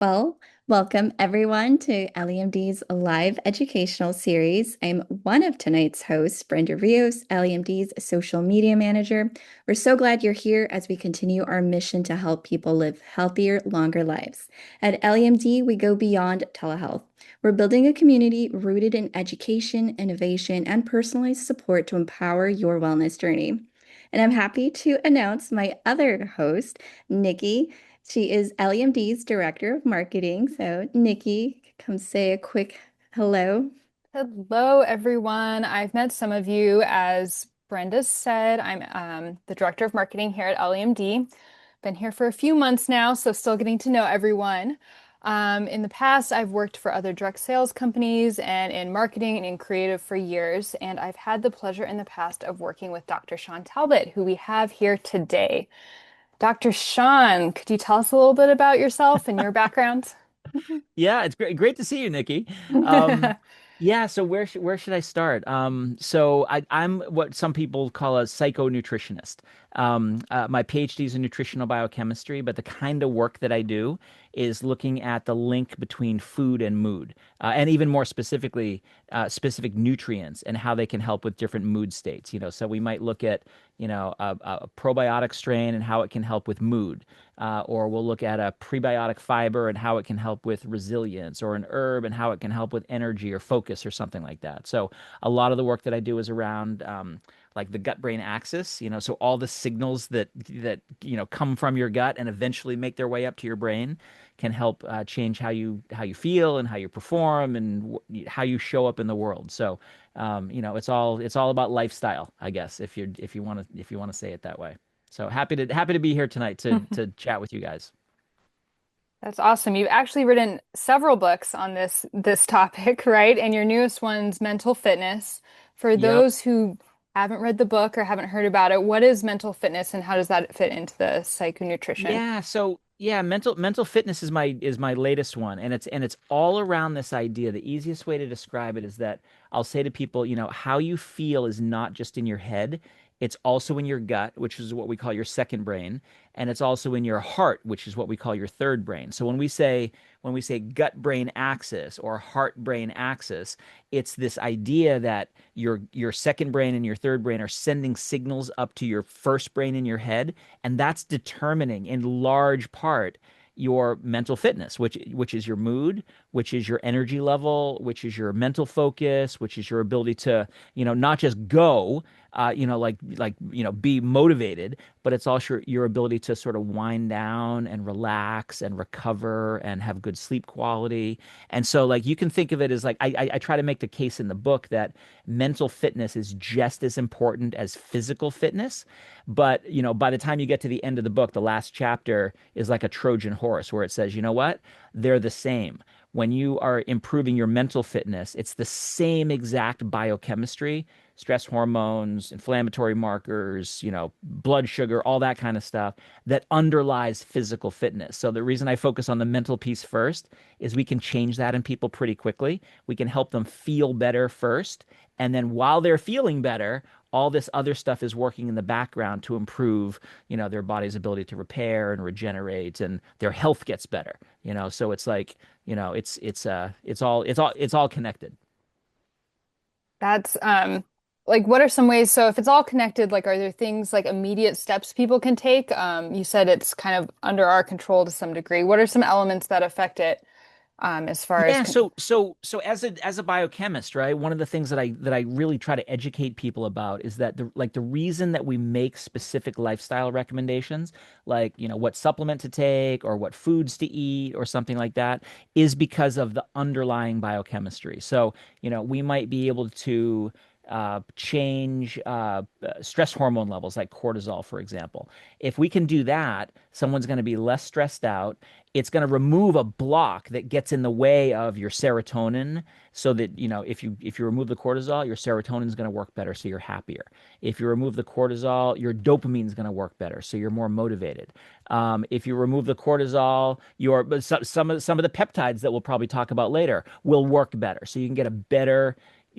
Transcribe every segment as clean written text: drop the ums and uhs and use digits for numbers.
Well, welcome everyone to EllieMD's live educational series. I'm one of tonight's hosts, Brenda Rios, EllieMD's social media manager. We're so glad you're here as we continue our mission to help people live healthier, longer lives. At EllieMD, we go beyond telehealth. We're building a community rooted in education, innovation, and personalized support to empower your wellness journey. And I'm happy to announce my other host, Nikki. She is LEMD's Director of Marketing. So, Nikki, come say a quick hello. Hello, everyone. I've met some of you. As Brenda said, I'm the Director of Marketing here at LEMD. Been here for a few months now, so still getting to know everyone. In the past, I've worked for other direct sales companies and in marketing and in creative for years, and I've had the pleasure in the past of working with Dr. Shawn Talbott, who we have here today. Dr. Shawn, could you tell us a little bit about yourself and your background? Yeah, it's great to see you, Nikki. Um, yeah, so where should I start? I'm what some people call a psychonutritionist. My PhD is in nutritional biochemistry, but the kind of work that I do is looking at the link between food and mood, and even more specifically, specific nutrients and how they can help with different mood states. So we might look at, a probiotic strain and how it can help with mood, or we'll look at a prebiotic fiber and how it can help with resilience, or an herb and how it can help with energy or focus or something like that. So a lot of the work that I do is around like the gut-brain axis, so all the signals that come from your gut and eventually make their way up to your brain can help change how you feel and how you perform and how you show up in the world. So it's all about lifestyle, I guess, if you want to say it that way. So happy to be here tonight to chat with you guys. That's awesome. You've actually written several books on this topic, right? And your newest one's mental fitness. For Yep. those who haven't read the book or haven't heard about it, what is mental fitness and how does that fit into the psychonutrition? Yeah, so yeah, mental fitness is my latest one, and it's all around this idea. The easiest way to describe it is that I'll say to people, how you feel is not just in your head, it's also in your gut, which is what we call your second brain, and it's also in your heart, which is what we call your third brain. So when we say gut brain axis or heart brain axis, it's this idea that your second brain and your third brain are sending signals up to your first brain in your head, and that's determining in large part your mental fitness, which is your mood, which is your energy level, which is your mental focus, which is your ability to, not just go, be motivated, but it's also your ability to sort of wind down and relax and recover and have good sleep quality. And so, like, you can think of it as like I try to make the case in the book that mental fitness is just as important as physical fitness. But, by the time you get to the end of the book, the last chapter is like a Trojan horse where it says, you know what? They're the same. When you are improving your mental fitness, it's the same exact biochemistry, stress hormones, inflammatory markers, blood sugar, all that kind of stuff that underlies physical fitness. So the reason I focus on the mental piece first is we can change that in people pretty quickly. We can help them feel better first. And then while they're feeling better, all this other stuff is working in the background to improve, their body's ability to repair and regenerate, and their health gets better. So it's like, it's all connected. That's like what are some ways, so if it's all connected, like are there things like immediate steps people can take? You said it's kind of under our control to some degree. What are some elements that affect it as far as Yeah, so as a biochemist, right? One of the things that I really try to educate people about is that the reason that we make specific lifestyle recommendations, like, what supplement to take or what foods to eat or something like that, is because of the underlying biochemistry. So, we might be able to change stress hormone levels like cortisol, for example. If we can do that, someone's going to be less stressed out. It's going to remove a block that gets in the way of your serotonin, so that, if you remove the cortisol, your serotonin is going to work better, so you're happier. If you remove the cortisol, your dopamine is going to work better, so you're more motivated. If you remove the cortisol, some of the peptides that we'll probably talk about later will work better, so you can get a better,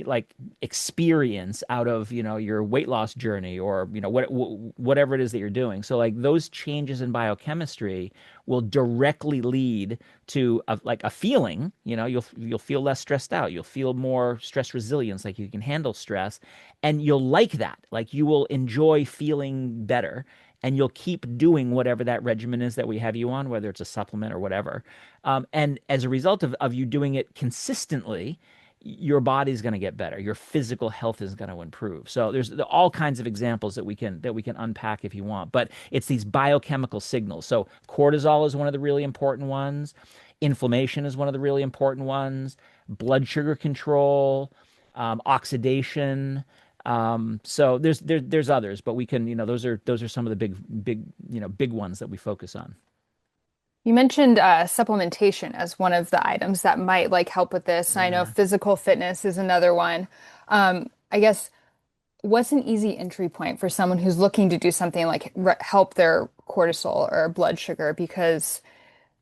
like experience out of, your weight loss journey, or, whatever it is that you're doing. So like those changes in biochemistry will directly lead to like a feeling, you'll feel less stressed out. You'll feel more stress resilience, like you can handle stress, and you'll like that. Like you will enjoy feeling better, and you'll keep doing whatever that regimen is that we have you on, whether it's a supplement or whatever. And as a result of you doing it consistently, your body's going to get better. Your physical health is going to improve. So there's all kinds of examples that we can unpack if you want. But it's these biochemical signals. So cortisol is one of the really important ones. Inflammation is one of the really important ones. Blood sugar control, oxidation. So there's others, but we can, those are some of the big ones that we focus on. You mentioned supplementation as one of the items that might like help with this. And I know Yeah. physical fitness is another one. I guess what's an easy entry point for someone who's looking to do something like re help their cortisol or blood sugar? Because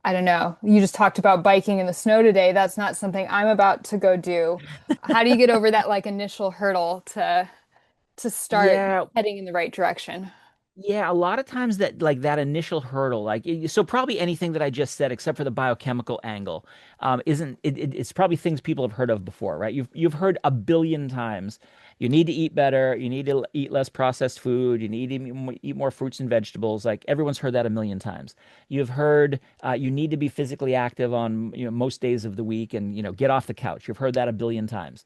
I don't know, you just talked about biking in the snow today. That's not something I'm about to go do. How do you get over that like initial hurdle to start Yeah, heading in the right direction? Yeah, a lot of times that initial hurdle, so probably anything that I just said, except for the biochemical angle, isn't it's probably things people have heard of before, right? You've heard a billion times. You need to eat better. You need to eat less processed food. You need to eat more fruits and vegetables. Like everyone's heard that a million times. You've heard you need to be physically active on most days of the week, and get off the couch. You've heard that a billion times.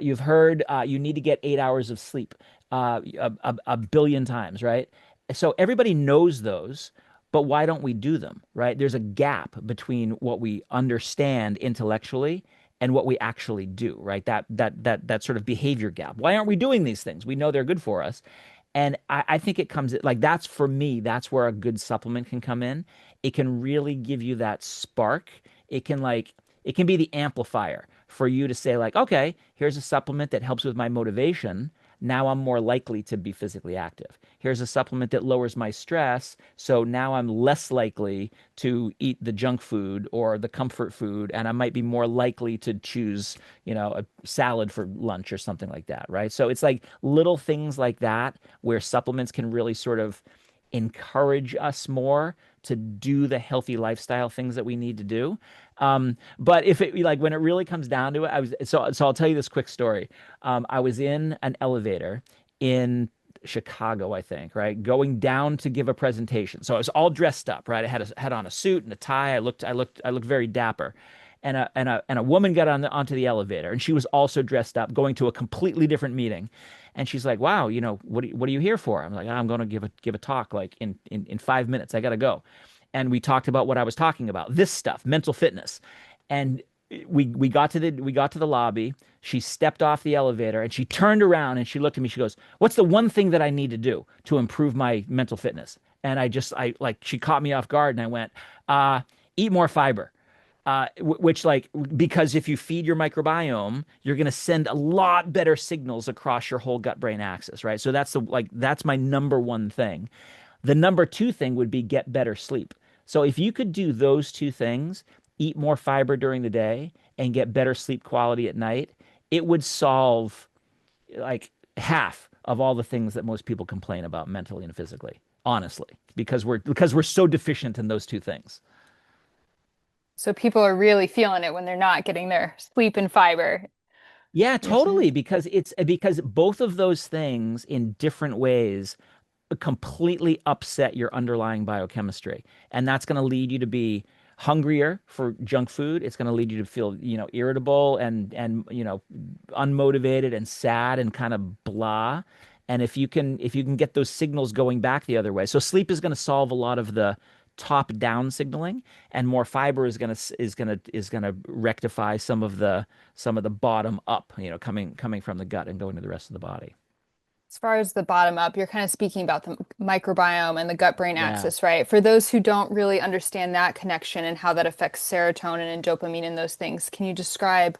You've heard you need to get 8 hours of sleep a billion times, right? So everybody knows those, but why don't we do them, right? There's a gap between what we understand intellectually and what we actually do, right? That sort of behavior gap. Why aren't we doing these things? We know they're good for us. And I think it comes like that's for me, that's where a good supplement can come in. It can really give you that spark. It can be the amplifier for you to say, like, okay, here's a supplement that helps with my motivation. Now I'm more likely to be physically active. Here's a supplement that lowers my stress. So now I'm less likely to eat the junk food or the comfort food. And I might be more likely to choose, a salad for lunch or something like that. Right. So it's like little things like that where supplements can really sort of encourage us more to do the healthy lifestyle things that we need to do. But if it like when it really comes down to it, so I'll tell you this quick story. I was in an elevator in Chicago, I think, right, going down to give a presentation. So I was all dressed up, right? I had on a suit and a tie. I looked very dapper. And a woman got onto the elevator, and she was also dressed up, going to a completely different meeting. And she's like, "Wow, what are you here for?" I'm like, "I'm going to give a talk like in 5 minutes. I got to go." And we talked about what I was talking about, this stuff, mental fitness. And we got to the lobby. She stepped off the elevator and she turned around and she looked at me. She goes, "What's the one thing that I need to do to improve my mental fitness?" And I like she caught me off guard, and I went, "Eat more fiber." Which like because if you feed your microbiome, you're going to send a lot better signals across your whole gut brain axis, right? So that's my number one thing. The number two thing would be get better sleep. So if you could do those two things, eat more fiber during the day and get better sleep quality at night, it would solve like half of all the things that most people complain about mentally and physically, honestly, because we're so deficient in those two things. So people are really feeling it when they're not getting their sleep and fiber. Yeah, You're saying? totally. Because both of those things in different ways completely upset your underlying biochemistry. And that's going to lead you to be hungrier for junk food. It's going to lead you to feel, irritable and unmotivated and sad and kind of blah. And if you can get those signals going back the other way. So sleep is going to solve a lot of the top down signaling, and more fiber is going to rectify some of the bottom up, coming from the gut and going to the rest of the body. As far as the bottom up, you're kind of speaking about the microbiome and the gut-brain Yeah. axis, right? For those who don't really understand that connection and how that affects serotonin and dopamine and those things, can you describe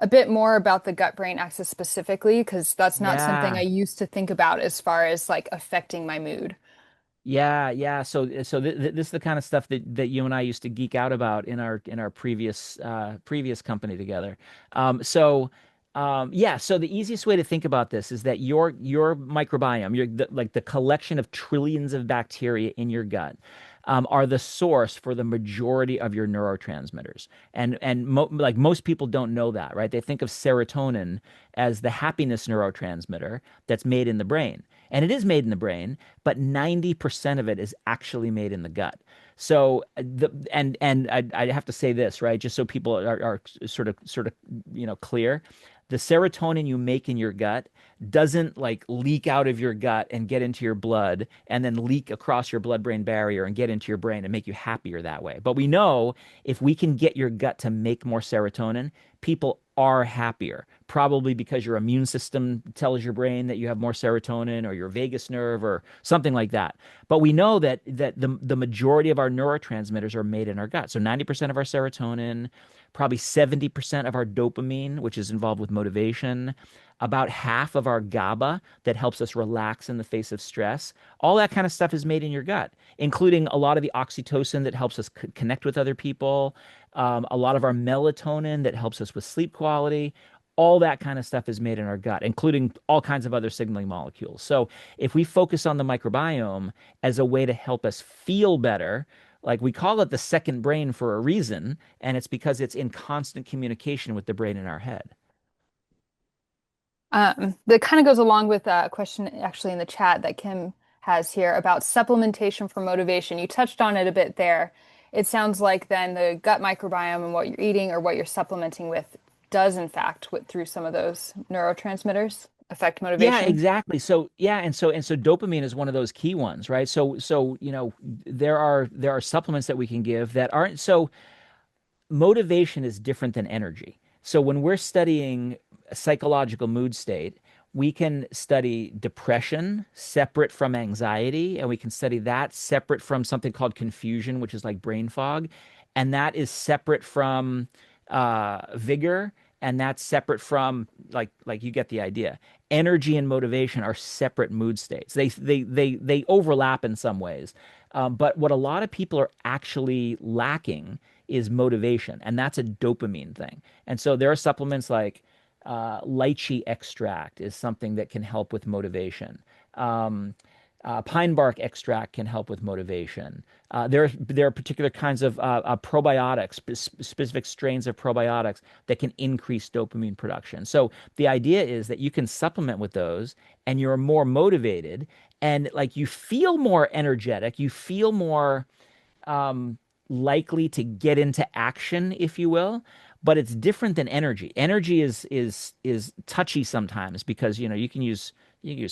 a bit more about the gut-brain axis specifically? Because that's not something I Yeah. used to think about as far as like affecting my mood. Yeah, yeah. So this is the kind of stuff that you and I used to geek out about in our previous company together. So Yeah, so the easiest way to think about this is that your microbiome, like the collection of trillions of bacteria in your gut, are the source for the majority of your neurotransmitters. And mo like most people don't know that, right? They think of serotonin as the happiness neurotransmitter that's made in the brain. And it is made in the brain, but 90% of it is actually made in the gut. So I have to say this, right? Just so people are sort of clear. The serotonin you make in your gut doesn't like leak out of your gut and get into your blood and then leak across your blood-brain barrier and get into your brain and make you happier that way. But we know if we can get your gut to make more serotonin, people are happier, probably because your immune system tells your brain that you have more serotonin or your vagus nerve or something like that. But we know that the majority of our neurotransmitters are made in our gut. So 90% of our serotonin, probably 70% of our dopamine, which is involved with motivation, about half of our GABA that helps us relax in the face of stress. All that kind of stuff is made in your gut, including a lot of the oxytocin that helps us connect with other people, a lot of our melatonin that helps us with sleep quality. All that kind of stuff is made in our gut, including all kinds of other signaling molecules. So, if we focus on the microbiome as a way to help us feel better, like we call it the second brain for a reason, and it's because it's in constant communication with the brain in our head. That kind of goes along with a question actually in the chat that Kim has here about supplementation for motivation. You touched on it a bit there. It sounds like then the gut microbiome and what you're eating or what you're supplementing with does, in fact, through some of those neurotransmitters, affect Yeah, motivation. exactly. So yeah, and so dopamine is one of those key ones, right? So there are supplements that we can give that aren't so motivation is different than energy. So when we're studying a psychological mood state, we can study depression separate from anxiety, and we can study that separate from something called confusion, which is like brain fog, and that is separate from vigor, and that's separate from like you get the idea. Energy and motivation are separate mood states. They overlap in some ways, but what a lot of people are actually lacking is motivation, and that's a dopamine thing. And so there are supplements like lychee extract is something that can help with motivation. Um, Pine bark extract can help with motivation. There are particular kinds of probiotics, specific strains of probiotics that can increase dopamine production. So the idea is that you can supplement with those, and you're more motivated, and like you feel more energetic, you feel more um, likely to get into action, if you will. But it's different than energy. Energy is touchy sometimes because you can use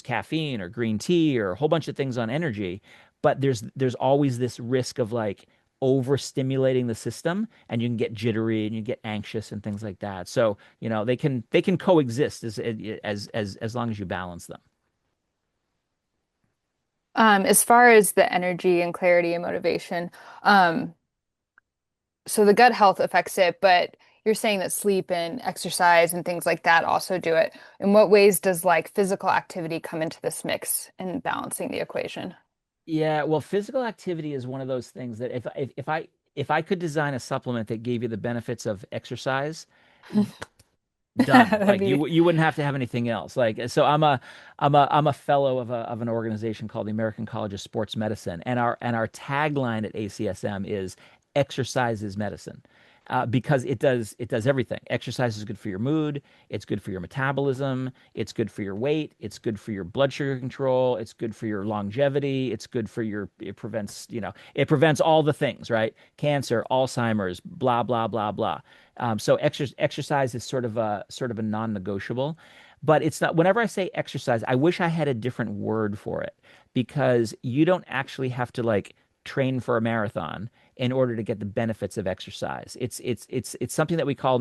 caffeine or green tea or a whole bunch of things on energy, but there's always this risk of like overstimulating the system, and you can get jittery and you get anxious and things like that. So they can coexist as long as you balance them. As far as the energy and clarity and motivation, um, so the gut health affects it, but you're saying that sleep and exercise and things like that also do it. In what ways does like physical activity come into this mix and balancing the equation? Yeah, well, physical activity is one of those things that if I could design a supplement that gave you the benefits of exercise, done. That'd Like be you wouldn't have to have anything else. Like so I'm a fellow of an organization called the American College of Sports Medicine, and our tagline at ACSM is exercise is medicine. Because it does everything. Exercise is good for your mood, it's good for your metabolism, it's good for your weight, it's good for your blood sugar control, it's good for your longevity, it's good for it prevents all the things, right? Cancer, Alzheimer's, blah blah blah blah. So exercise is sort of a non-negotiable, but it's not. Whenever I say exercise, I wish I had a different word for it because you don't actually have to like train for a marathon in order to get the benefits of exercise. It's something that we call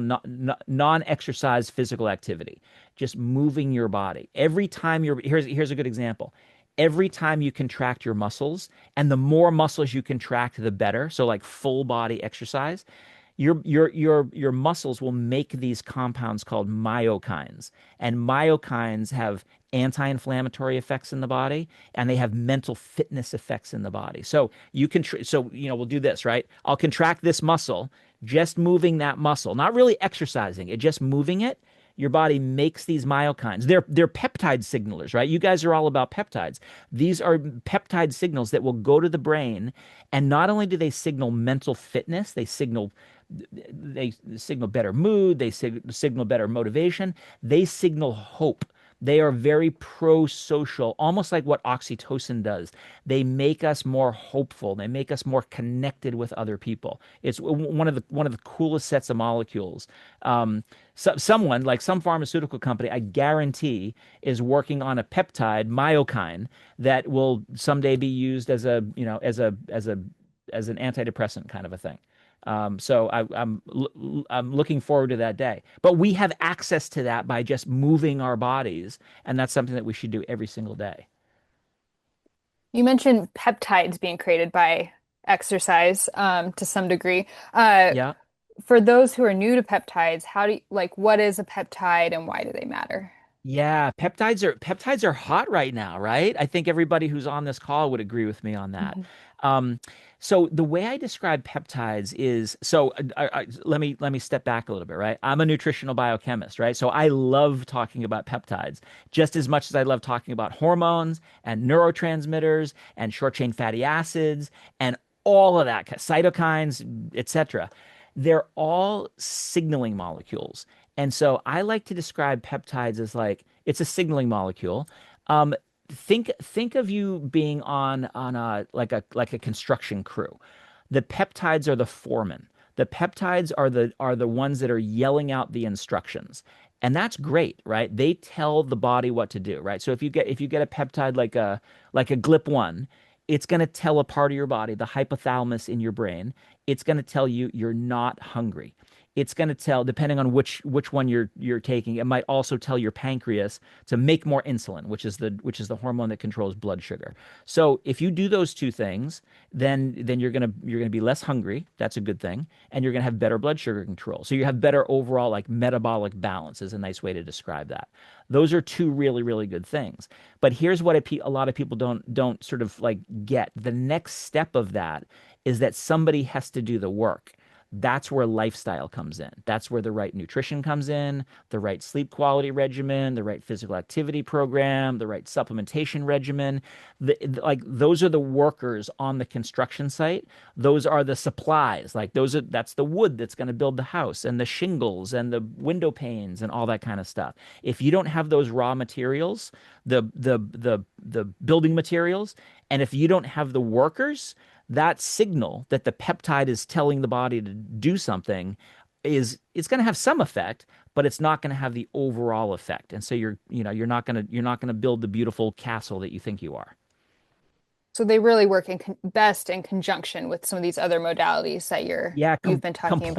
non-exercise physical activity, just moving your body. Every time here's a good example. Every time you contract your muscles, and the more muscles you contract, the better. So like full body exercise, your muscles will make these compounds called myokines, and myokines have anti-inflammatory effects in the body, and they have mental fitness effects in the body. So we'll do this, right? I'll contract this muscle, just moving that muscle, not really exercising it, just moving it. Your body makes these myokines. They're peptide signalers, right? You guys are all about peptides. These are peptide signals that will go to the brain, and not only do they signal mental fitness, they signal better mood, they signal better motivation, they signal hope. They are very pro-social, almost like what oxytocin does. They make us more hopeful. They make us more connected with other people. It's one of the coolest sets of molecules. Someone like some pharmaceutical company, I guarantee, is working on a peptide myokine that will someday be used as a as an antidepressant kind of a thing. I'm looking forward to that day. But we have access to that by just moving our bodies, and that's something that we should do every single day. You mentioned peptides being created by exercise to some degree. Uh, Yeah. for those who are new to peptides, what is a peptide and why do they matter? Yeah, peptides are hot right now, right? I think everybody who's on this call would agree with me on that. Mhm. Um, so the way I describe peptides is let me step back a little bit, right? I'm a nutritional biochemist, right? So I love talking about peptides just as much as I love talking about hormones and neurotransmitters and short chain fatty acids and all of that, cytokines, etc. They're all signaling molecules. And so I like to describe peptides as like it's a signaling molecule. Um, think of you being on a construction crew. The peptides are the foremen. The peptides are the ones that are yelling out the instructions. And that's great, right? They tell the body what to do, right? So if you get a peptide like a GLP-1, it's going to tell a part of your body, the hypothalamus in your brain, it's going to tell you you're not hungry. It's going to tell, depending on which one you're taking, it might also tell your pancreas to make more insulin, which is the hormone that controls blood sugar. So if you do those two things, then you're gonna be less hungry. That's a good thing, and you're gonna have better blood sugar control. So you have better overall like metabolic balance is a nice way to describe that. Those are two really really good things. But here's what a lot of people don't sort of like get. The next step of that is that somebody has to do the work. That's where lifestyle comes in. That's where the right nutrition comes in, the right sleep quality regimen, the right physical activity program, the right supplementation regimen. Like those are the workers on the construction site. Those are the supplies. That's the wood that's going to build the house and the shingles and the window panes and all that kind of stuff. If you don't have those raw materials, the building materials, and if you don't have the workers, that signal that the peptide is telling the body to do something is it's going to have some effect, but it's not going to have the overall effect. And so you're not going to build the beautiful castle that you think you are. So they really work best in conjunction with some of these other modalities that Yeah, you've been talking about.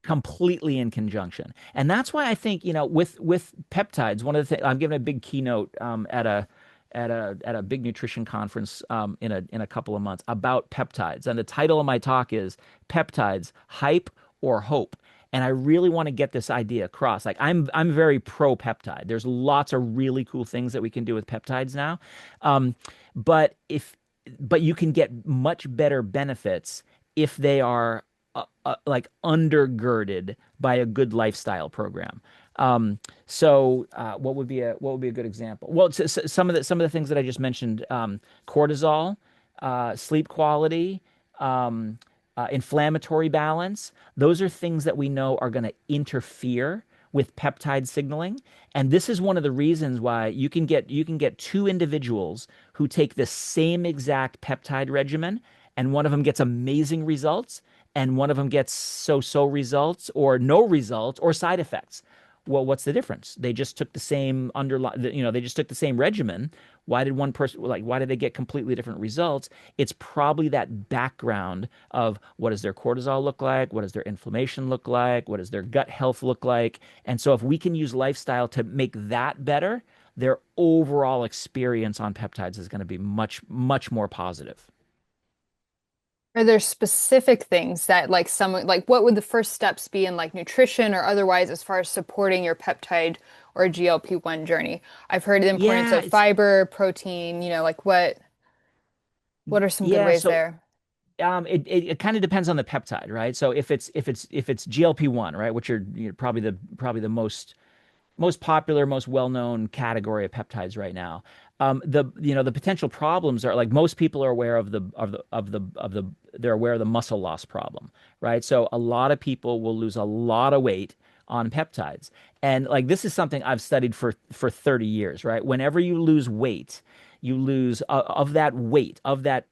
completely in conjunction. And that's why I think, with peptides, one of the things I'm giving a big keynote at a big nutrition conference in a couple of months about peptides. And the title of my talk is Peptides, Hype or Hope. And I really want to get this idea across. Like I'm very pro peptide. There's lots of really cool things that we can do with peptides now. Um, but if but you can get much better benefits if they are like undergirded by a good lifestyle program. What would be a good example? Well, some of the things that I just mentioned, cortisol, sleep quality, inflammatory balance. Those are things that we know are going to interfere with peptide signaling. And this is one of the reasons why you can get two individuals who take the same exact peptide regimen, and one of them gets amazing results, and one of them gets so-so results or no results or side effects. Well, what's the difference? They just took the same they just took the same regimen. Why did they get completely different results? It's probably that background of what does their cortisol look like? What does their inflammation look like? What does their gut health look like? And so if we can use lifestyle to make that better, their overall experience on peptides is going to be much, much more positive. Are there specific things that what would the first steps be in like nutrition or otherwise as far as supporting your peptide or GLP-1 journey? I've heard the importance Yeah, of fiber, protein, like what are some good yeah. ways So there? it kind of depends on the peptide, right? So if it's GLP-1, right, which are probably the most most popular, most well-known category of peptides right now. The potential problems are like most people are aware of the they're aware of the muscle loss problem, right? So a lot of people will lose a lot of weight on peptides. And like this is something I've studied for 30 years, right? Whenever you lose weight, you lose of that weight, of that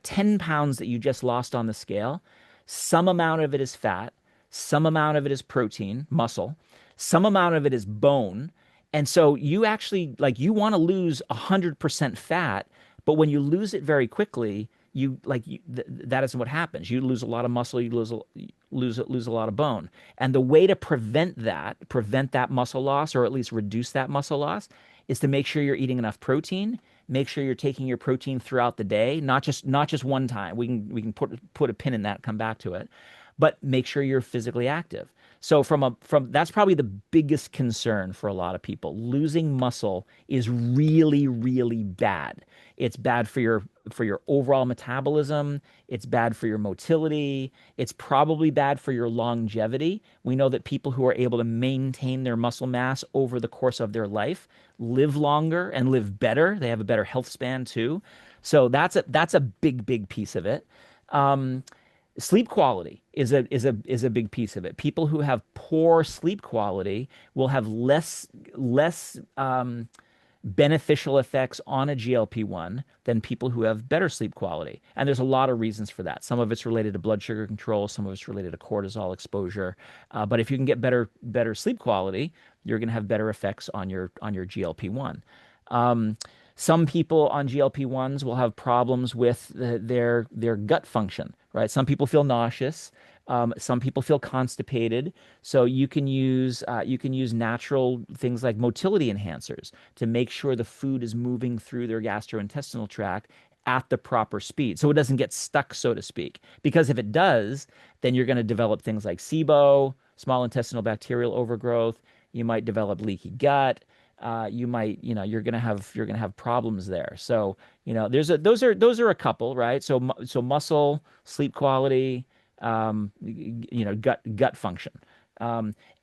10 pounds that you just lost on the scale, some amount of it is fat, some amount of it is protein, muscle, some amount of it is bone. And so you actually like you want to lose 100% fat, but when you lose it very quickly, that isn't what happens. You lose a lot of muscle, you lose a lot of bone. And the way to prevent that muscle loss, or at least reduce that muscle loss, is to make sure you're eating enough protein. Make sure you're taking your protein throughout the day, not just one time. We can put a pin in that, come back to it, but make sure you're physically active. So from that's probably the biggest concern for a lot of people. Losing muscle is really, really bad. It's bad for your overall metabolism. It's bad for your motility. It's probably bad for your longevity. We know that people who are able to maintain their muscle mass over the course of their life live longer and live better. They have a better health span too. So that's a big, big piece of it. Um, Sleep quality is a big piece of it. People who have poor sleep quality will have less beneficial effects on a GLP-1 than people who have better sleep quality. And there's a lot of reasons for that. Some of it's related to blood sugar control, some of it's related to cortisol exposure. But if you can get better sleep quality, you're going to have better effects on your GLP-1. Um, some people on GLP-1s will have problems with their gut function, right? Some people feel nauseous. Some people feel constipated. So you can use natural things like motility enhancers to make sure the food is moving through their gastrointestinal tract at the proper speed, so it doesn't get stuck, so to speak. Because if it does, then you're going to develop things like SIBO, small intestinal bacterial overgrowth. You might develop leaky gut. You're gonna have problems there. So, those are a couple, right? So muscle, sleep quality, gut function.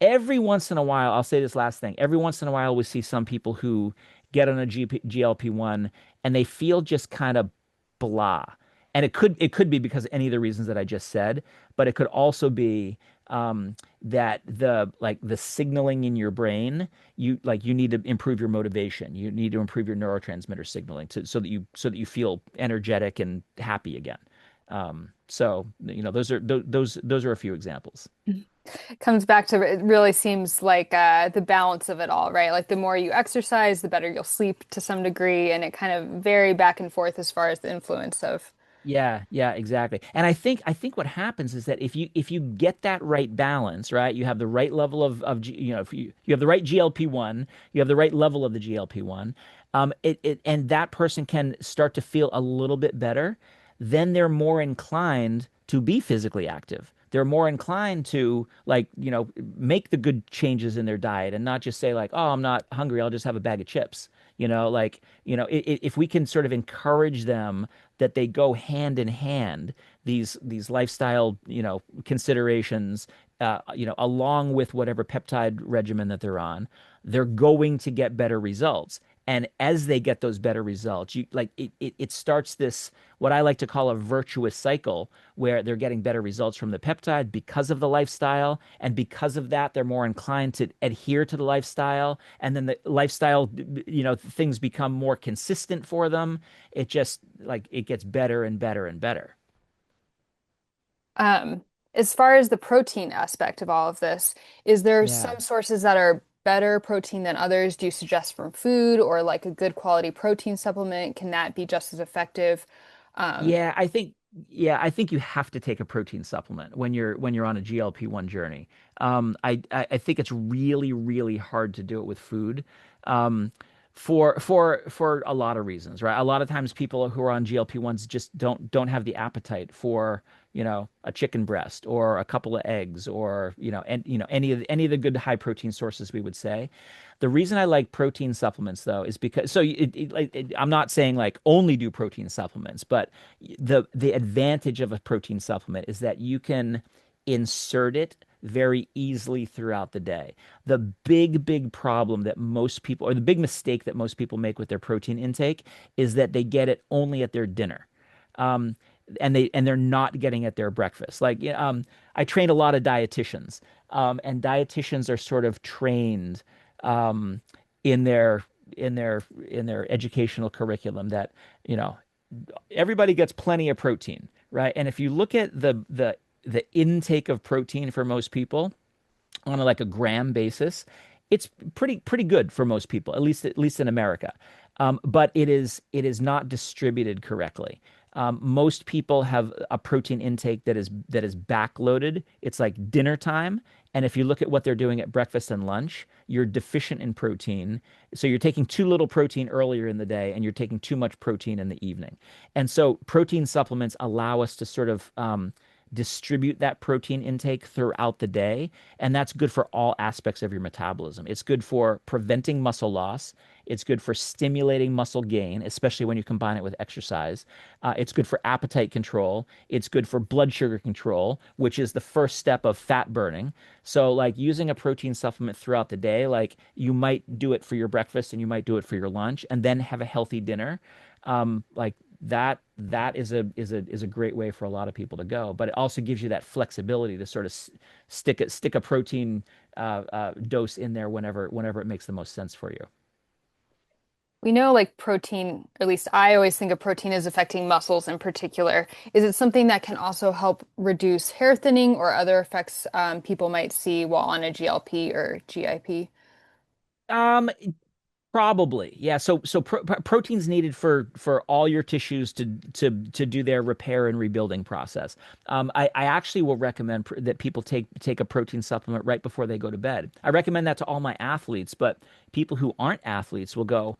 Every once in a while, I'll say this last thing. Every once in a while, we see some people who get on a GLP-1 and they feel just kind of blah. And it could be because of any of the reasons that I just said, but it could also be that the signaling in your brain, you need to improve your motivation. You need to improve your neurotransmitter signaling so that you feel energetic and happy again. Those are a few examples. Comes back to it really seems like the balance of it all, right? Like the more you exercise, the better you'll sleep to some degree, and it kind of vary back and forth as far as the influence of. Yeah, yeah, exactly. And I think what happens is that if you get that right balance, right, you have the right level if you have the right GLP-1, you have the right level of the GLP-1, and that person can start to feel a little bit better, then they're more inclined to be physically active. They're more inclined to make the good changes in their diet and not just say like, "Oh, I'm not hungry, I'll just have a bag of chips." If we can sort of encourage them that they go hand in hand, these lifestyle, considerations, along with whatever peptide regimen that they're on, they're going to get better results. And as they get those better results, it starts this, what I like to call a virtuous cycle, where they're getting better results from the peptide because of the lifestyle, and because of that, they're more inclined to adhere to the lifestyle, and then the lifestyle, things become more consistent for them. It just it gets better and better and better. Um, as far as the protein aspect of all of this, is there Yeah. some sources that are better protein than others? Do you suggest from food or like a good quality protein supplement? Can that be just as effective? Um, Yeah, I think you have to take a protein supplement when you're on a GLP-1 journey. I think it's really, really hard to do it with food. Um, for a lot of reasons, right? A lot of times people who are on GLP-1s just don't have the appetite for, a chicken breast or a couple of eggs, or, any of the good high protein sources, we would say. The reason I like protein supplements though is because I'm not saying like only do protein supplements, but the advantage of a protein supplement is that you can insert it very easily throughout the day. The big problem that most people, or the big mistake that most people make with their protein intake is that they get it only at their dinner. Um, and they're not getting at their breakfast. Like, I trained a lot of dietitians, and dietitians are sort of trained um, in their in their educational curriculum that you know everybody gets plenty of protein, right? And if you look at the intake of protein for most people on like a gram basis, it's pretty good for most people, at least in America. But it is not distributed correctly. Most people have a protein intake that is backloaded. It's like dinner time, and if you look at what they're doing at breakfast and lunch, you're deficient in protein. So you're taking too little protein earlier in the day, and you're taking too much protein in the evening. And so protein supplements allow us to sort of distribute that protein intake throughout the day. And that's good for all aspects of your metabolism. It's good for preventing muscle loss. It's good for stimulating muscle gain, especially when you combine it with exercise. It's good for appetite control. It's good for blood sugar control, which is the first step of fat burning. So, like using a protein supplement throughout the day, like you might do it for your breakfast and you might do it for your lunch, and then have a healthy dinner. Like that is a great way for a lot of people to go, but it also gives you that flexibility to sort of stick a protein dose in there whenever it makes the most sense for you. We know like protein, or at least I always think of protein as affecting muscles in particular. Is it something that can also help reduce hair thinning or other effects people might see while on a GLP or GIP? Um, Probably, yeah. Protein's needed for all your tissues to do their repair and rebuilding process. I actually will recommend that people take a protein supplement right before they go to bed. I recommend that to all my athletes, but people who aren't athletes will go,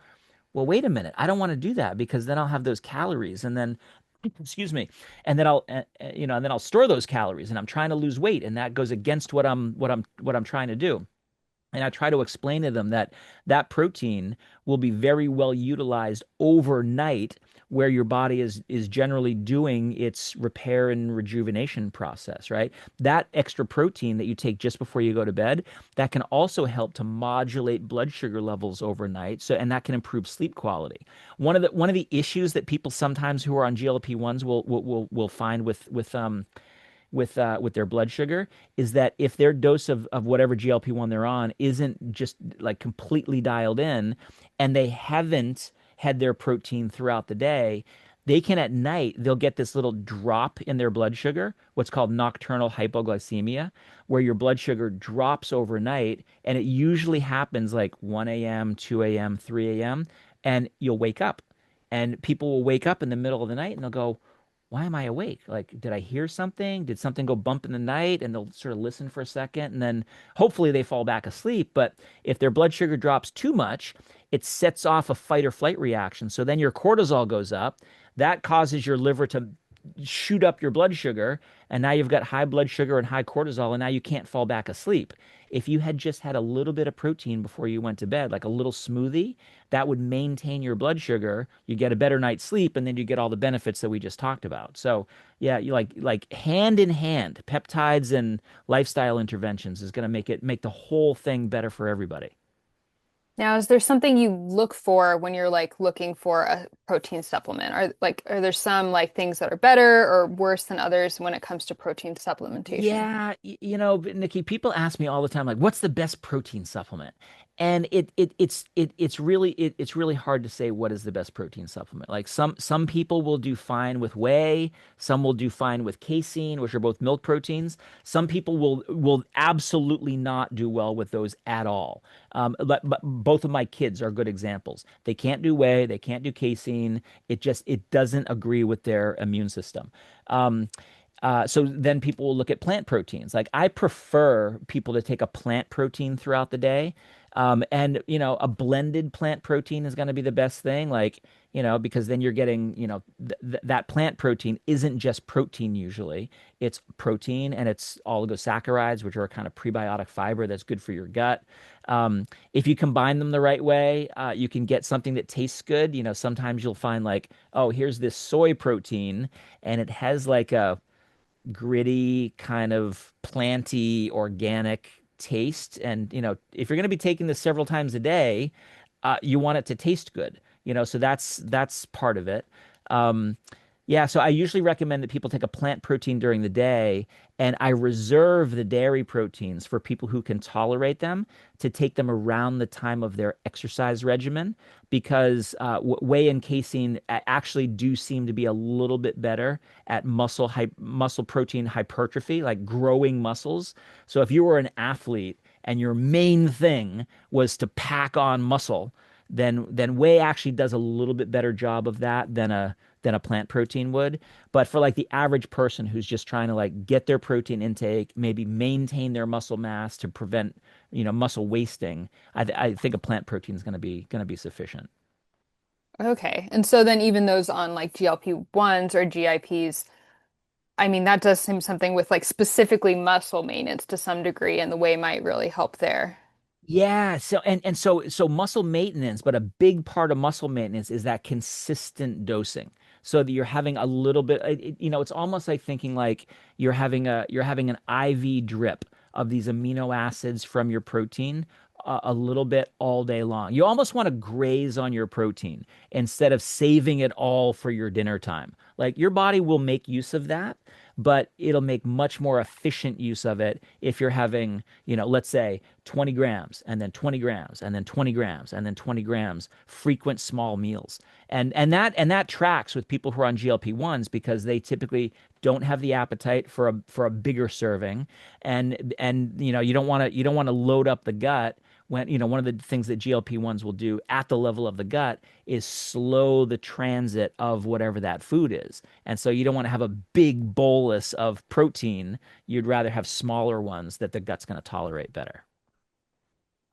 well, wait a minute, I don't want to do that because then I'll have those calories, and then, excuse me, and then I'll store those calories, and I'm trying to lose weight, and that goes against what I'm trying to do. And I try to explain to them that that protein will be very well utilized overnight, where your body is generally doing its repair and rejuvenation process, right? That extra protein that you take just before you go to bed, that can also help to modulate blood sugar levels overnight. So, and that can improve sleep quality. One of the issues that people sometimes who are on GLP-1s will find with their blood sugar is that if their dose of whatever GLP-1 they're on isn't just like completely dialed in, and they haven't had their protein throughout the day, they can at night they'll get this little drop in their blood sugar, what's called nocturnal hypoglycemia, where your blood sugar drops overnight, and it usually happens like 1 a.m., 2 a.m., 3 a.m., and you'll wake up. And people will wake up in the middle of the night and they'll go, why am I awake? Like, did I hear something? Did something go bump in the night? And they'll sort of listen for a second, and then hopefully they fall back asleep. But if their blood sugar drops too much, it sets off a fight or flight reaction. So then your cortisol goes up. That causes your liver to shoot up your blood sugar, and now you've got high blood sugar and high cortisol, and now you can't fall back asleep. If you had just had a little bit of protein before you went to bed, like a little smoothie, that would maintain your blood sugar. You get a better night's sleep, and then you get all the benefits that we just talked about. So, yeah, you like hand in hand, peptides and lifestyle interventions is going to make the whole thing better for everybody. Now, is there something you look for when you're like looking for a protein supplement? Are there some like things that are better or worse than others when it comes to protein supplementation? Yeah, Nikki, people ask me all the time, like, what's the best protein supplement? And it's really hard to say what is the best protein supplement. Like some people will do fine with whey, some will do fine with casein, which are both milk proteins. Some people will absolutely not do well with those at all. But both of my kids are good examples. They can't do whey, they can't do casein. It doesn't agree with their immune system. So then people will look at plant proteins. Like I prefer people to take a plant protein throughout the day. And a blended plant protein is going to be the best thing. Like, because then you're getting, that plant protein isn't just protein usually. It's protein and it's oligosaccharides, which are a kind of prebiotic fiber that's good for your gut. If you combine them the right way, you can get something that tastes good. Sometimes you'll find like, oh, here's this soy protein and it has like a gritty, kind of planty, organic taste. And, if you're going to be taking this several times a day, you want it to taste good, so that's part of it. Um, yeah, so I usually recommend that people take a plant protein during the day, and I reserve the dairy proteins for people who can tolerate them to take them around the time of their exercise regimen because whey and casein actually do seem to be a little bit better at muscle protein hypertrophy, like growing muscles. So if you were an athlete and your main thing was to pack on muscle, then whey actually does a little bit better job of that than a plant protein would. But for like the average person who's just trying to like get their protein intake, maybe maintain their muscle mass to prevent, muscle wasting, I think a plant protein is going to be sufficient. Okay. And so then even those on like GLP-1s or GIPs, I mean, that does seem something with like specifically muscle maintenance to some degree, and the whey might really help there. Yeah, so muscle maintenance, but a big part of muscle maintenance is that consistent dosing. So that you're having a little bit, it's almost like thinking like you're having an IV drip of these amino acids from your protein a little bit all day long. You almost want to graze on your protein instead of saving it all for your dinner time. Like your body will make use of that, but it'll make much more efficient use of it if you're having, let's say 20 grams and then 20 grams and then 20 grams and then 20 grams, frequent small meals. And that tracks with people who are on GLP-1s because they typically don't have the appetite for a bigger serving. And you don't want to load up the gut when one of the things that GLP-1s will do at the level of the gut is slow the transit of whatever that food is. And so you don't want to have a big bolus of protein. You'd rather have smaller ones that the gut's going to tolerate better.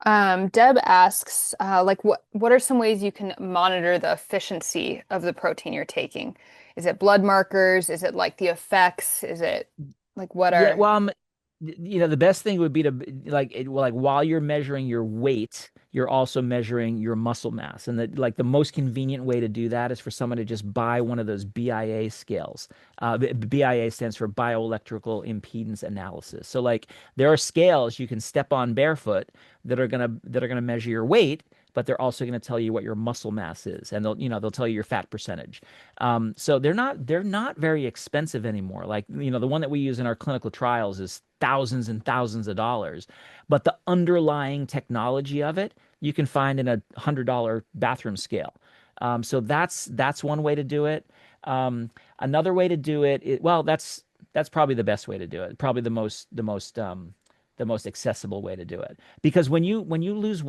Deb asks, like, what are some ways you can monitor the efficiency of the protein you're taking? Is it blood markers? Is it like the effects? Is it like what Yeah, are well, the best thing would be to like while you're measuring your weight, you're also measuring your muscle mass. And the most convenient way to do that is for someone to just buy one of those BIA scales. BIA stands for bioelectrical impedance analysis. So like there are scales you can step on barefoot that are gonna measure your weight, but they're also going to tell you what your muscle mass is, and they'll tell you your fat percentage. So they're not very expensive anymore. Like the one that we use in our clinical trials is thousands and thousands of dollars, but the underlying technology of it you can find in $100 bathroom scale. So that's one way to do it. Another way to do it, well, that's probably the best way to do it. Probably the most accessible way to do it. Because when you lose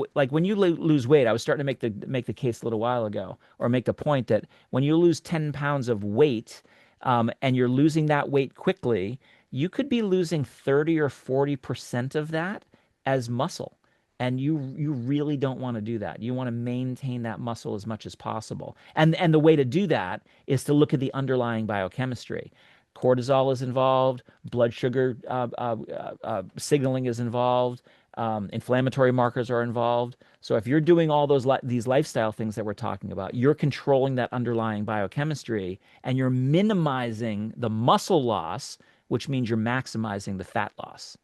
weight, I was starting to make the case a little while ago, or make the point that when you lose 10 pounds of weight, and you're losing that weight quickly, you could be losing 30 or 40% of that as muscle. And you really don't want to do that. You want to maintain that muscle as much as possible. And the way to do that is to look at the underlying biochemistry. Cortisol is involved, blood sugar signaling is involved, inflammatory markers are involved. So if you're doing all these lifestyle things that we're talking about, you're controlling that underlying biochemistry and you're minimizing the muscle loss, which means you're maximizing the fat loss.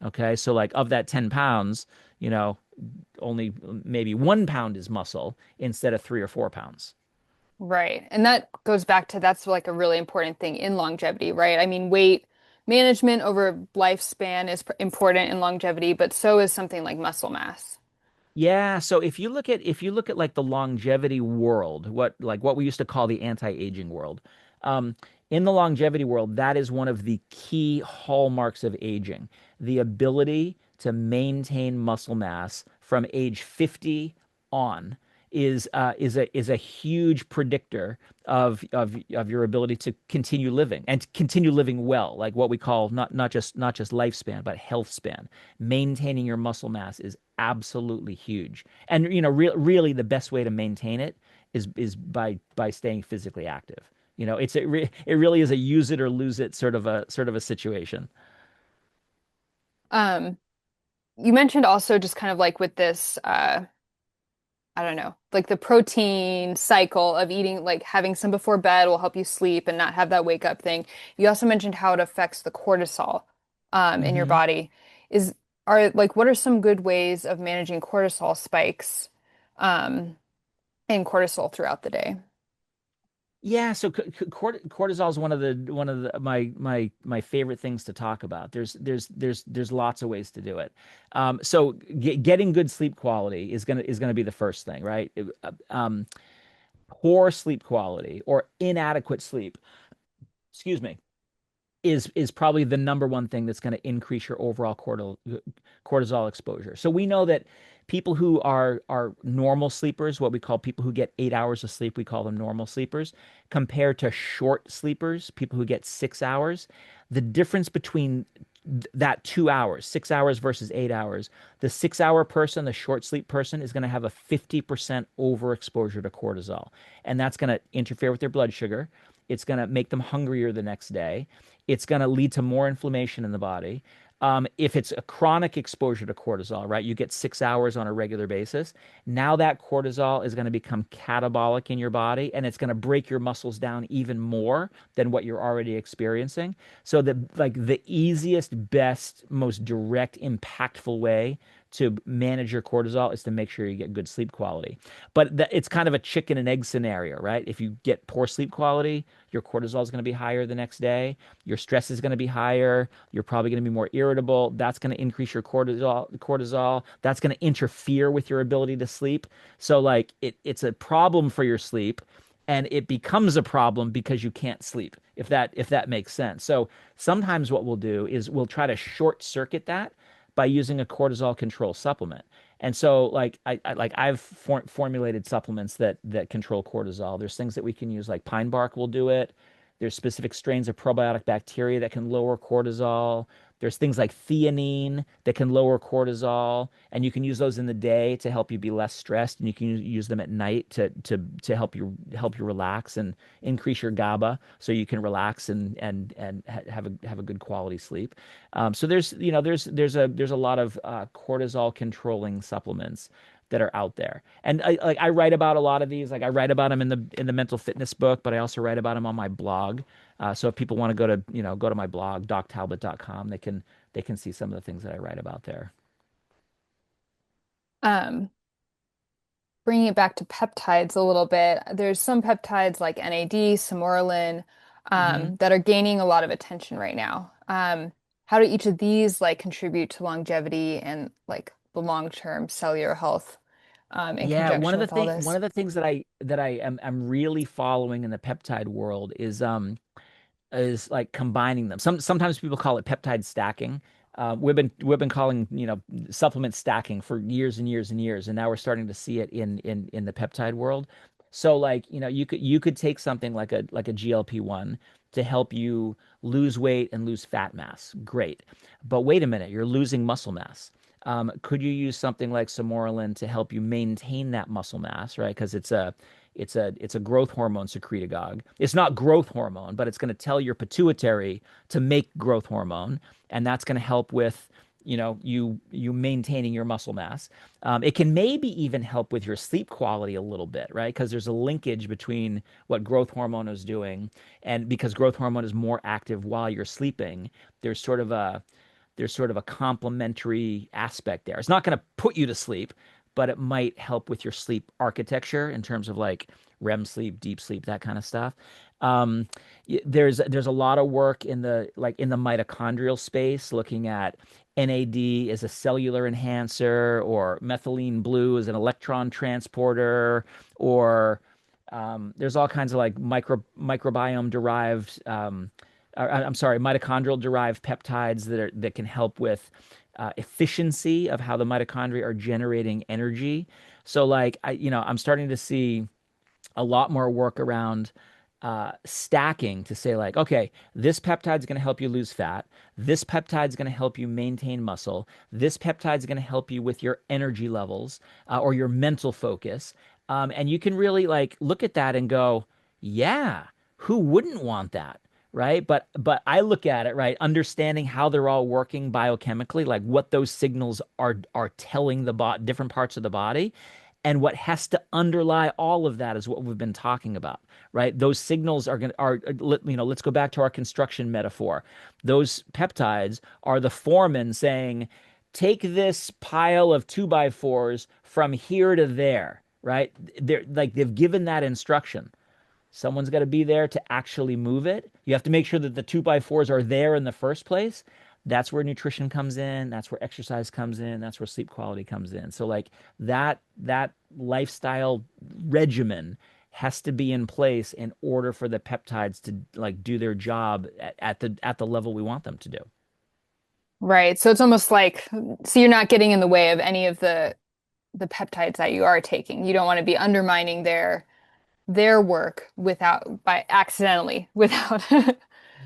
Okay, so like of that 10 pounds, you know, only maybe 1 pound is muscle instead of 3 or 4 pounds. right? And that goes back to that's like a really important thing in longevity, right? I mean, weight management over lifespan is important in longevity, but so is something like muscle mass. Yeah, so if you look at like the longevity world, what we used to call the anti-aging world, um, in the longevity world, that is one of the key hallmarks of aging, the ability to maintain muscle mass from age 50 on is a huge predictor of your ability to continue living and to continue living well, like what we call not just lifespan, but health span. Maintaining your muscle mass is absolutely huge. And really the best way to maintain it is by staying physically active. It really is a use it or lose it sort of a situation. Um, you mentioned also just kind of like with this I don't know, like the protein cycle of eating, like having some before bed will help you sleep and not have that wake up thing. You also mentioned how it affects the cortisol in your Hmm. body. Is are like what are some good ways of managing cortisol spikes um, and cortisol throughout the day? Yeah, so cortisol is one of the my favorite things to talk about. There's lots of ways to do it. So getting good sleep quality is gonna be the first thing, right? Poor sleep quality or inadequate sleep, excuse me, is probably the number one thing that's going to increase your overall cortisol exposure. So we know that people who are normal sleepers, what we call people who get 8 hours of sleep, we call them normal sleepers, compared to short sleepers, people who get 6 hours. The difference between that 2 hours, 6 hours versus 8 hours, the 6 hour person, the short sleep person, is going to have a 50% overexposure to cortisol. And that's going to interfere with their blood sugar. It's going to make them hungrier the next day. It's going to lead to more inflammation in the body. If it's a chronic exposure to cortisol, right, you get 6 hours on a regular basis. Now that cortisol is going to become catabolic in your body and it's going to break your muscles down even more than what you're already experiencing. So the easiest, best, most direct, impactful way to manage your cortisol is to make sure you get good sleep quality. But it's kind of a chicken and egg scenario, right? If you get poor sleep quality, your cortisol is going to be higher the next day. Your stress is going to be higher. You're probably going to be more irritable. That's going to increase your cortisol. That's going to interfere with your ability to sleep. So like it's a problem for your sleep and it becomes a problem because you can't sleep, if that makes sense. So sometimes what we'll do is we'll try to short circuit that by using a cortisol control supplement. And so like I've formulated supplements that control cortisol. There's things that we can use like pine bark will do it. There's specific strains of probiotic bacteria that can lower cortisol. There's things like theanine that can lower cortisol, and you can use those in the day to help you be less stressed, and you can use them at night to help you relax and increase your GABA so you can relax and have a good quality sleep. So there's a lot of cortisol controlling supplements that are out there. And I write about a lot of these. Like I write about them in the mental fitness book, but I also write about them on my blog. So if people want to go to my blog, doctalbot.com, they can see some of the things that I write about there. Um, Bringing it back to peptides a little bit, there's some peptides like NAD, Samorelin, Hmm. that are gaining a lot of attention right now. How do each of these like contribute to longevity and like the long-term cellular health in Yeah, one conjunction of the with all thing one this? of the things that I'm really following in the peptide world is like combining them. Sometimes people call it peptide stacking. We've been calling supplement stacking for years and years and years, and now we're starting to see it in the peptide world. So like you could take something like a GLP-1 to help you lose weight and lose fat mass. Great, but wait a minute, you're losing muscle mass. Could you use something like Samorelin to help you maintain that muscle mass, right? Because it's a growth hormone secretagogue. It's not growth hormone, but it's going to tell your pituitary to make growth hormone, and that's going to help with you maintaining your muscle mass. It can maybe even help with your sleep quality a little bit, right? Because there's a linkage between what growth hormone is doing, and because growth hormone is more active while you're sleeping, there's sort of a there's sort of a complementary aspect there. It's not going to put you to sleep, but it might help with your sleep architecture in terms of like REM sleep, deep sleep, that kind of stuff. Um, there's a lot of work in the mitochondrial space looking at NAD as a cellular enhancer or methylene blue as an electron transporter or there's all kinds of like microbiome derived I'm sorry, mitochondrial derived peptides that can help with efficiency of how the mitochondria are generating energy. So like I'm starting to see a lot more work around stacking to say like, okay, this peptide is going to help you lose fat. This peptide is going to help you maintain muscle. This peptide is going to help you with your energy levels or your mental focus. And you can really like look at that and go, yeah, who wouldn't want that? Right. But I look at it, right, understanding how they're all working biochemically, like what those signals are telling the different parts of the body. And what has to underlie all of that is what we've been talking about, right? Those signals are going to let's go back to our construction metaphor. Those peptides are the foreman saying, take this pile of two by fours from here to there, right? They're like they've given that instruction. Someone's got to be there to actually move it. You have to make sure that the two by fours are there in the first place. That's where nutrition comes in. That's where exercise comes in. That's where sleep quality comes in. So like that lifestyle regimen has to be in place in order for the peptides to like do their job at the level we want them to do. Right. So it's almost like, so you're not getting in the way of any of the peptides that you are taking. You don't want to be undermining their work without by accidentally without.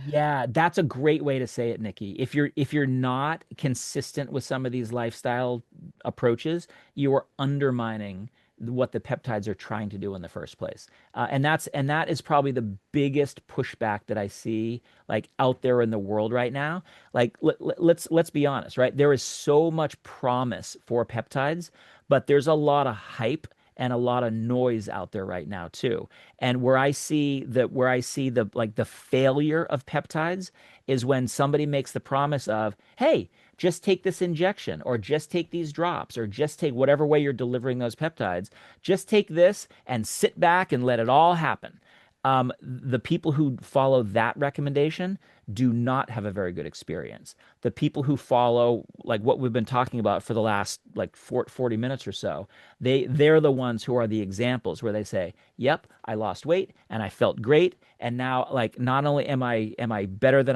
Yeah, that's a great way to say it, Nikki. If you're not consistent with some of these lifestyle approaches, you are undermining what the peptides are trying to do in the first place. And that is probably the biggest pushback that I see like out there in the world right now. Like let's be honest, right? There is so much promise for peptides, but there's a lot of hype and a lot of noise out there right now too. And where I see the like the failure of peptides is when somebody makes the promise of, hey, just take this injection or just take these drops or just take whatever way you're delivering those peptides. Just take this and sit back and let it all happen. The people who follow that recommendation do not have a very good experience. The people who follow like what we've been talking about for the last like 40 minutes or so, they're the ones who are the examples where they say, "Yep, I lost weight and I felt great, and now like not only am I better than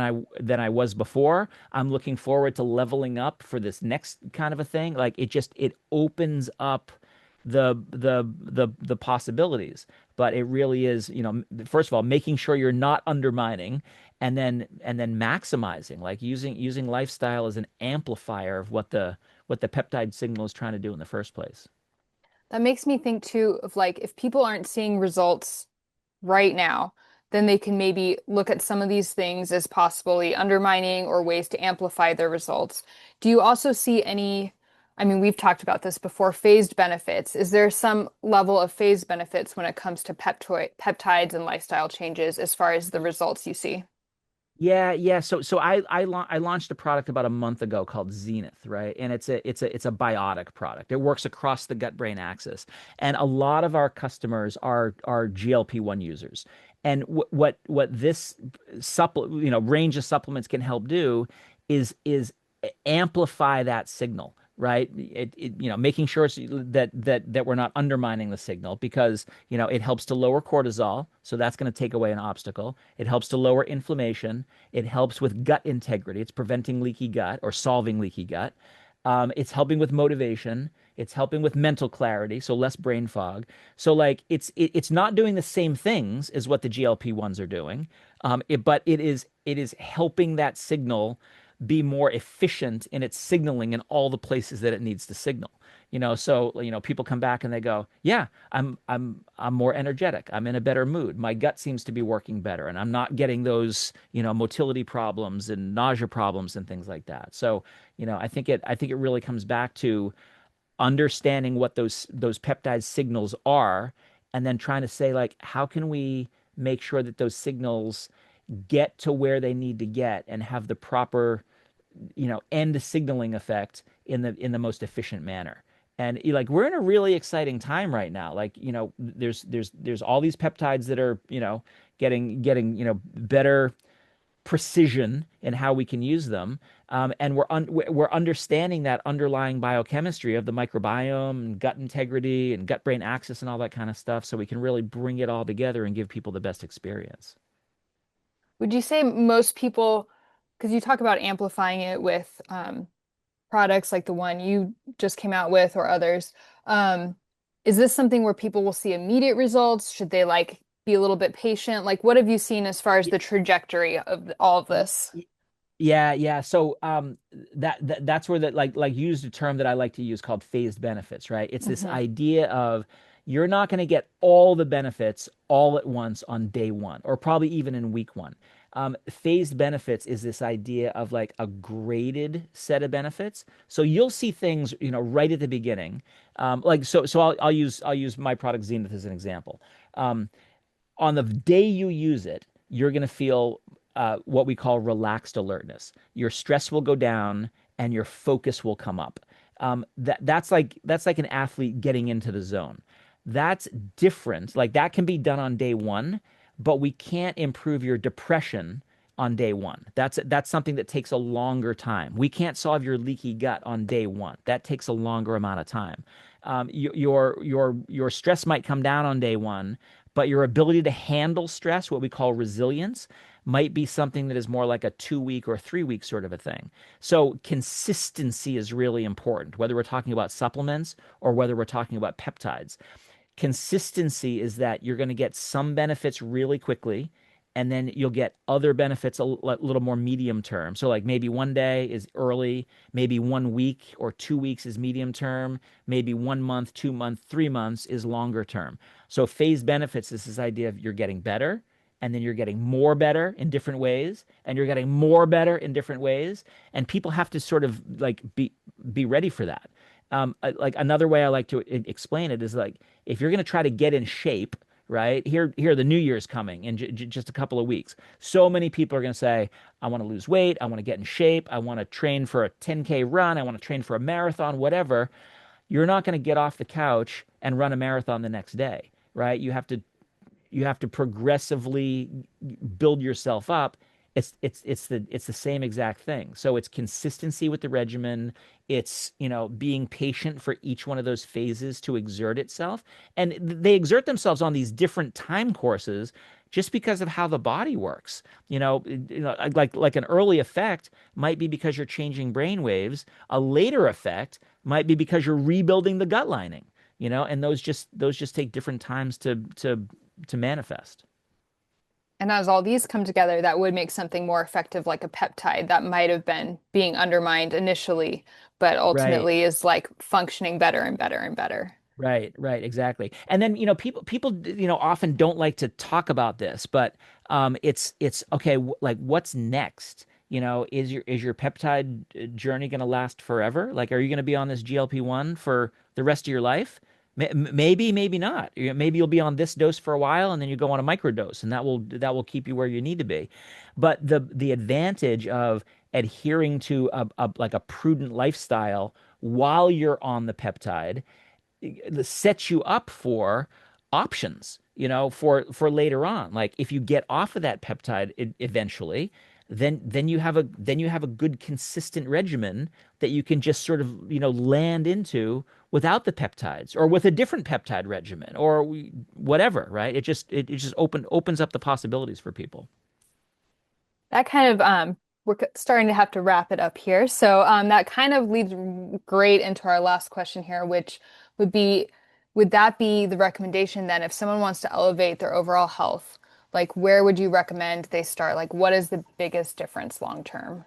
I was before, I'm looking forward to leveling up for this next kind of a thing." Like it opens up the possibilities, but it really is, first of all, making sure you're not undermining, and then maximizing, like using lifestyle as an amplifier of what the peptide signal is trying to do in the first place. That makes me think too of like if people aren't seeing results right now, then they can maybe look at some of these things as possibly undermining or ways to amplify their results. Do you also see any, I mean, we've talked about this before, phased benefits. Is there some level of phased benefits when it comes to peptides and lifestyle changes as far as the results you see? Yeah, yeah. So I launched a product about a month ago called Zenith, right? And it's a biotic product. It works across the gut-brain axis, and a lot of our customers are GLP-1 users. And what this range of supplements can help do is amplify that signal, right? Making sure that we're not undermining the signal, because it helps to lower cortisol, so that's going to take away an obstacle. It helps to lower inflammation. It helps with gut integrity. It's preventing leaky gut or solving leaky gut. It's helping with motivation. It's helping with mental clarity, so less brain fog. So like it's not doing the same things as what the GLP-1s are doing, but it is helping that signal be more efficient in its signaling in all the places that it needs to signal. So people come back and they go, "Yeah, I'm more energetic. I'm in a better mood. My gut seems to be working better, and I'm not getting those, motility problems and nausea problems and things like that." So, I think it really comes back to understanding what those peptide signals are, and then trying to say like, how can we make sure that those signals get to where they need to get and have the proper end signaling effect in the most efficient manner. And like we're in a really exciting time right now. Like, there's all these peptides that are, getting, better precision in how we can use them. And we're understanding that underlying biochemistry of the microbiome and gut integrity and gut brain axis and all that kind of stuff, so we can really bring it all together and give people the best experience. Would you say most people, because you talk about amplifying it with products like the one you just came out with or others, um, is this something where people will see immediate results? Should they like be a little bit patient? Like, what have you seen as far as the trajectory of all of this? Yeah, yeah. So that's where that like you used a term that I like to use called phased benefits, right? It's this Hmm. idea of you're not going to get all the benefits all at once on day one, or probably even in week one. Phased benefits is this idea of like a graded set of benefits. So you'll see things, right at the beginning. I'll use my product Zenith as an example. Um, on the day you use it, you're going to feel what we call relaxed alertness. Your stress will go down and your focus will come up. That's like an athlete getting into the zone. That's different. Like that can be done on day one, but we can't improve your depression on day one. That's something that takes a longer time. We can't solve your leaky gut on day one. That takes a longer amount of time. Your stress might come down on day one, but your ability to handle stress, what we call resilience, might be something that is more like a 2 week or 3 week sort of a thing. So consistency is really important, whether we're talking about supplements or whether we're talking about peptides. Consistency is that you're going to get some benefits really quickly, and then you'll get other benefits little more medium term. So, like maybe one day is early, maybe 1 week or 2 weeks is medium term, maybe 1 month, 2 months, 3 months is longer term. So, phase benefits is this idea of you're getting better, and then you're getting more better in different ways, and you're getting more better in different ways, and people have to sort of like be ready for that. Like another way I like to explain it is like if you're going to try to get in shape, right? Here, the New Year's coming in just a couple of weeks. So many people are going to say, I want to lose weight, I want to get in shape, I want to train for a 10K run, I want to train for a marathon, whatever. You're not going to get off the couch and run a marathon the next day, right? You have to progressively build yourself up. It's the same exact thing. So it's consistency with the regimen. It's, being patient for each one of those phases to exert itself. And they exert themselves on these different time courses just because of how the body works. Like an early effect might be because you're changing brain waves. A later effect might be because you're rebuilding the gut lining, and those just take different times to manifest. And as all these come together, that would make something more effective, like a peptide that might have been being undermined initially, but Right. ultimately is like functioning better and better and better. Right, right, exactly. And then, people, often don't like to talk about this, but it's okay, like what's next? Is your peptide journey going to last forever? Like, are you going to be on this GLP-1 for the rest of your life? Maybe, maybe not. Maybe you'll be on this dose for a while and then you go on a microdose and that will keep you where you need to be. But the advantage of adhering to a prudent lifestyle while you're on the peptide sets you up for options, for later on. Like if you get off of that peptide eventually, then you have a good consistent regimen that you can just sort of, land into without the peptides or with a different peptide regimen or whatever, right? It just opens up the possibilities for people. That kind of starting to have to wrap it up here. So that kind of leads great into our last question here, which would be, would that be the recommendation then if someone wants to elevate their overall health, like where would you recommend they start? Like what is the biggest difference long term?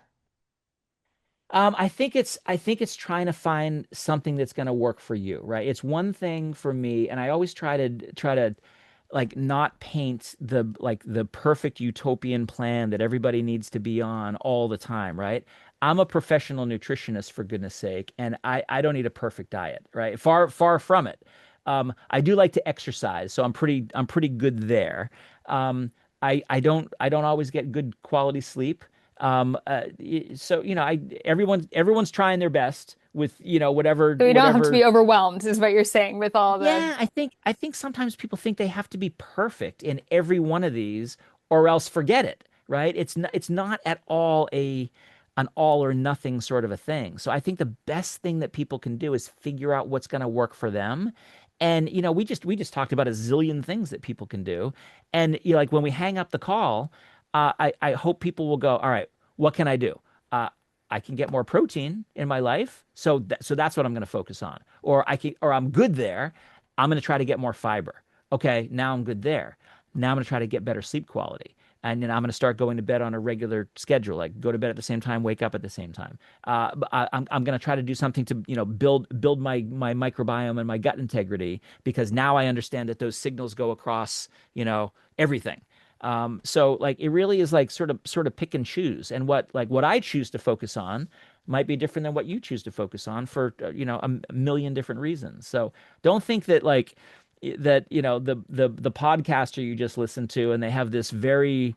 I think it's trying to find something that's going to work for you, right? It's one thing for me, and I always try to like not paint the perfect utopian plan that everybody needs to be on all the time, right? I'm a professional nutritionist for goodness sake, and I don't need a perfect diet, right? Far from it. I do like to exercise, so I'm pretty good there. I don't always get good quality sleep. So everyone's trying their best with whatever So you don't have to whatever. be overwhelmed, is what you're saying with all the. Yeah, I think sometimes people think they have to be perfect in every one of these or else forget it, right? It's not at all an all or nothing sort of a thing. So I think the best thing that people can do is figure out what's going to work for them. And we just talked about a zillion things that people can do. And like when we hang up the call, I hope people will go, all right, what can I do? Uh, I can get more protein in my life, so that's what I'm going to focus on. Or I'm good there. I'm going to try to get more fiber. Okay, now I'm good there. Now I'm going to try to get better sleep quality. And then I'm going to start going to bed on a regular schedule, like go to bed at the same time, wake up at the same time. But I'm going to try to do something to build my microbiome and my gut integrity because now I understand that those signals go across everything. So like it really is like sort of pick and choose. And what I choose to focus on might be different than what you choose to focus on for a million different reasons. So don't think that like that the podcaster you just listened to and they have this very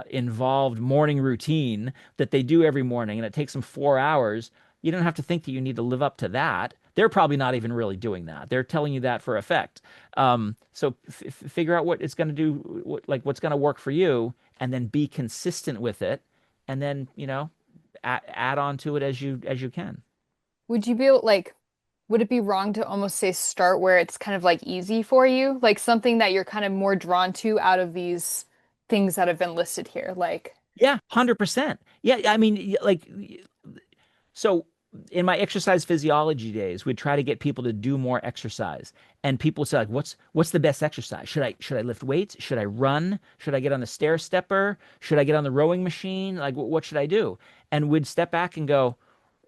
involved morning routine that they do every morning and it takes them 4 hours. You don't have to think that you need to live up to that. They're probably not even really doing that. They're telling you that for effect. So figure out what it's going to do, what's going to work for you, and then be consistent with it, and then add on to it as you can. Would you be like, would it be wrong to almost say start where it's kind of like easy for you? Like something that you're kind of more drawn to out of these things that have been listed here? Like, Yeah, 100%. Yeah, I mean, like so in my exercise physiology days, we'd try to get people to do more exercise. And people would say, like, what's the best exercise? Should I lift weights? Should I run? Should I get on the stair stepper? Should I get on the rowing machine? Like, what should I do? And we'd step back and go,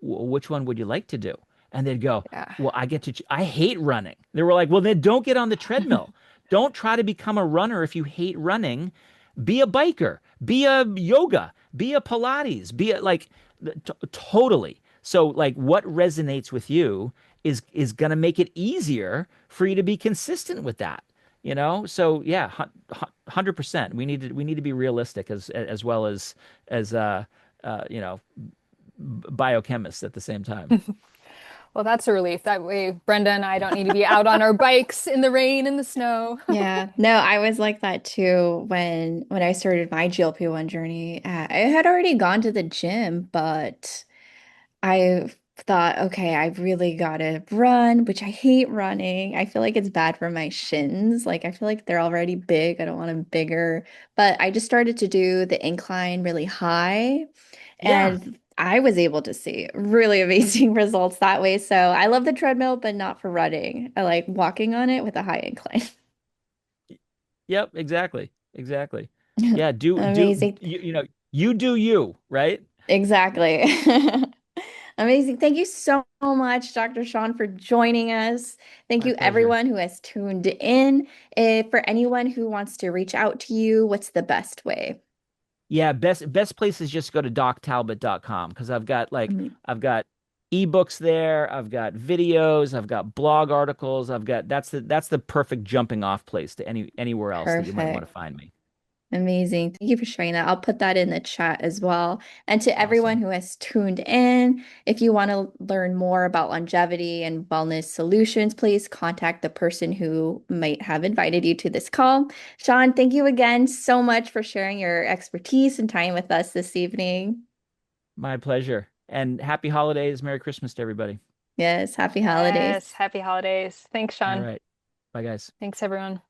Which one would you like to do?" And they'd go, yeah. "Well, I hate running." They were like, "Well, then don't get on the treadmill. Don't try to become a runner if you hate running. Be a biker, be a yoga, be a Pilates, be a like totally. So like what resonates with you is going to make it easier for you to be consistent with that. So yeah, 100%. We need to be realistic as well as you know biochemists at the same time. Well, that's a relief. That way, Brenda and I don't need to be out on our bikes in the rain and the snow. Yeah, no, I was like that too when I started my GLP-1 journey. I had already gone to the gym, but I thought, okay, I've really got to run, which I hate running. I feel like it's bad for my shins. Like I feel like they're already big. I don't want them bigger. But I just started to do the incline really high, Yeah. and I was able to see really amazing results that way. So I love the treadmill, but not for running. I like walking on it with a high incline. Yep, exactly. Exactly. Yeah, Amazing. you do you, right? Exactly. Amazing. Thank you so much, Dr. Shawn, for joining us. Thank My you, pleasure. everyone who has tuned in. If for anyone who wants to reach out to you, what's the best way? Yeah, best place is just go to doctalbot.com because Mm, I've got ebooks there, I've got videos, I've got blog articles, I've got that's the perfect jumping off place to anywhere else that you might want Perfect. to find me. Amazing. Thank you for sharing that. I'll put that in the chat as well. And to everyone Awesome. who has tuned in, if you want to learn more about longevity and wellness solutions, please contact the person who might have invited you to this call. Shawn, thank you again so much for sharing your expertise and time with us this evening. My pleasure. And happy holidays, Merry Christmas to everybody. Yes, happy holidays. Yes, happy holidays. Thanks, All Sean. right. Bye guys. Thanks, everyone.